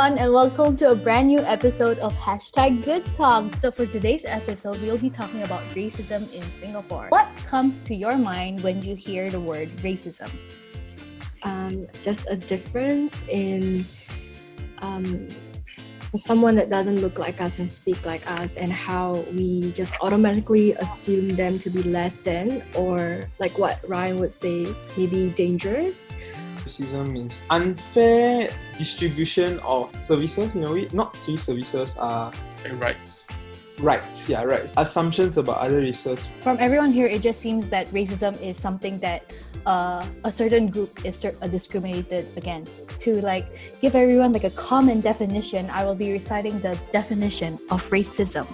everyone, and welcome to a brand new episode of Good Talk. So for today's episode, we'll be talking about racism in Singapore. What comes to your mind when you hear the word racism? Just a difference in someone that doesn't look like us and speak like us, and how we just automatically assume them to be less than, or like what Ryan would say, maybe dangerous. Racism means unfair distribution of services, not free services are and rights. Rights. Assumptions about other races. From everyone here, it just seems that racism is something that a certain group is discriminated against. To give everyone a common definition, I will be reciting the definition of racism.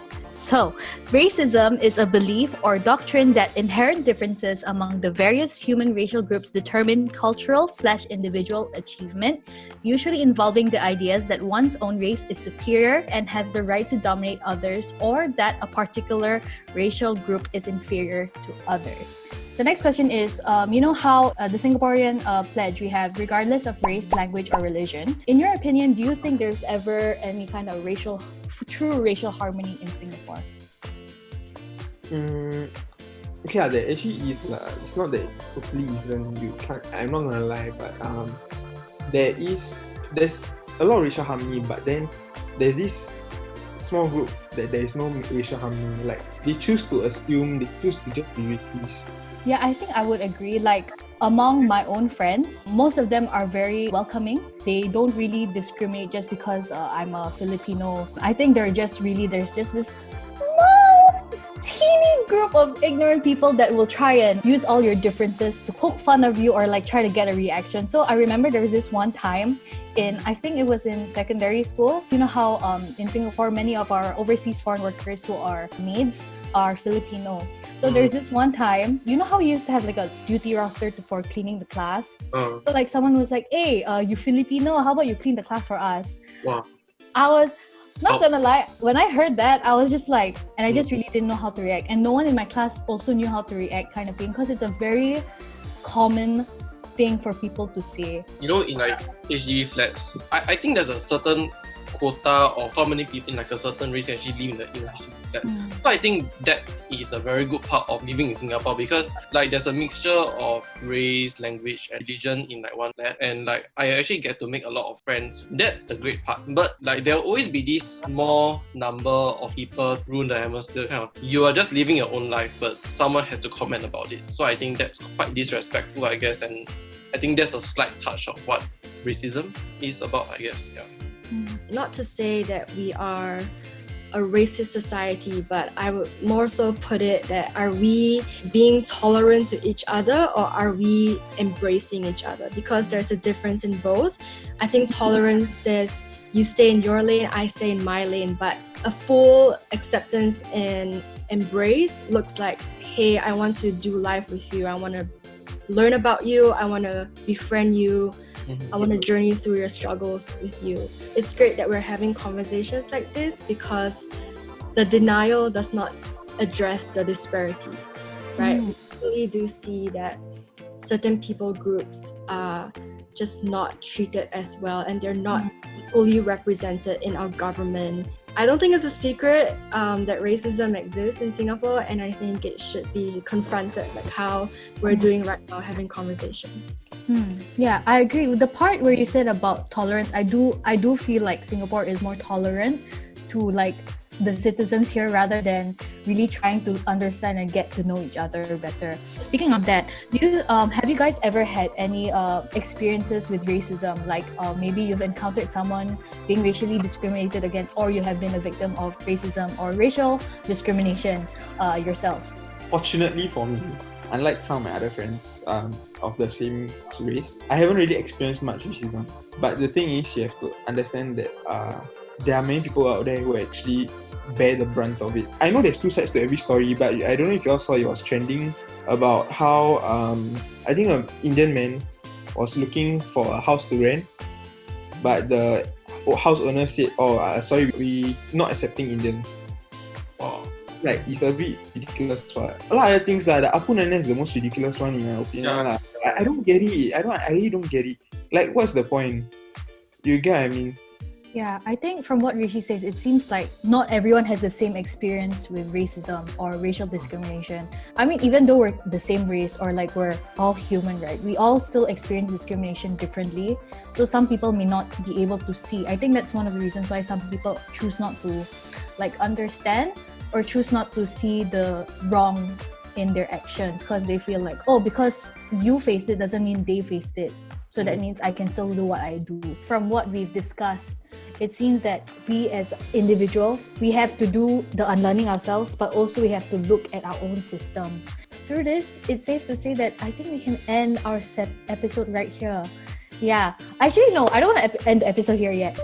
So, racism is a belief or doctrine that inherent differences among the various human racial groups determine cultural/individual achievement, usually involving the ideas that one's own race is superior and has the right to dominate others, or that a particular racial group is inferior to others. The next question is, you know how the Singaporean pledge we have, regardless of race, language, or religion. In your opinion, do you think there's ever any kind of true racial harmony in Singapore? Okay, there actually is it's not that totally isn't. I'm not gonna lie, but there's a lot of racial harmony, but then there's this small group that there is no racial harmony. They choose to assume, they choose to just be racist. Yeah, I think I would agree. Among my own friends, most of them are very welcoming. They don't really discriminate just because I'm a Filipino. I think there's just this small, teeny group of ignorant people that will try and use all your differences to poke fun of you or try to get a reaction. So I remember there was this one time I think it was in secondary school. You know how in Singapore, many of our overseas foreign workers who are maids are Filipino. So there's this one time, you know how we used to have a duty roster for cleaning the class? So someone was like, hey, you Filipino, how about you clean the class for us? Wow. I was not gonna lie, when I heard that, I was just and I just really didn't know how to react. And no one in my class also knew how to react, kind of thing, because it's a very common thing for people to say. In HDB flats, I think there's a certain quota of how many people in a certain race actually live in the HDB flat. So I think that is a very good part of living in Singapore, because there's a mixture of race, language, and religion in one flat, and I actually get to make a lot of friends. That's the great part. But there'll always be this small number of people ruin the atmosphere, you are just living your own life, but someone has to comment about it. So I think that's quite disrespectful, I guess, and I think that's a slight touch of what racism is about, I guess. Yeah. Not to say that we are a racist society, but I would more so put it that, are we being tolerant to each other, or are we embracing each other? Because there's a difference in both. I think tolerance says you stay in your lane, I stay in my lane, but a full acceptance and embrace looks like, hey, I want to do life with you, I want to learn about you, I want to befriend you, I want to journey through your struggles with you. It's great that we're having conversations like this, because the denial does not address the disparity, right? We really do see that certain people groups are just not treated as well, and they're not fully represented in our government. I don't think it's a secret that racism exists in Singapore, and I think it should be confronted, how we're doing right now, having conversations. Yeah, I agree with the part where you said about tolerance. I do feel like Singapore is more tolerant to the citizens here, rather than really trying to understand and get to know each other better. Speaking of that, have you guys ever had any experiences with racism? Maybe you've encountered someone being racially discriminated against, or you have been a victim of racism or racial discrimination yourself? Fortunately for me, unlike some of my other friends of the same race, I haven't really experienced much racism. But the thing is, you have to understand that there are many people out there who actually bear the brunt of it. I know there's two sides to every story, but I don't know if you all saw, it was trending about how I think an Indian man was looking for a house to rent, but the house owner said, sorry, we not accepting Indians. Wow. It's a bit ridiculous. A lot of other things, the Apu Nana is the most ridiculous one in my opinion. I don't get it. I really don't get it. What's the point? You get what I mean? Yeah, I think from what Rishi says, it seems like not everyone has the same experience with racism or racial discrimination. I mean, even though we're the same race or like we're all human, right? We all still experience discrimination differently. So some people may not be able to see. I think that's one of the reasons why some people choose not to like understand or choose not to see the wrong in their actions because they feel like, oh, because you faced it doesn't mean they faced it. So that means I can still do what I do. From what we've discussed, it seems that we as individuals, we have to do the unlearning ourselves, but also we have to look at our own systems. Through this, it's safe to say that I think we can end our episode right here. Yeah. Actually, no, I don't want to end the episode here yet.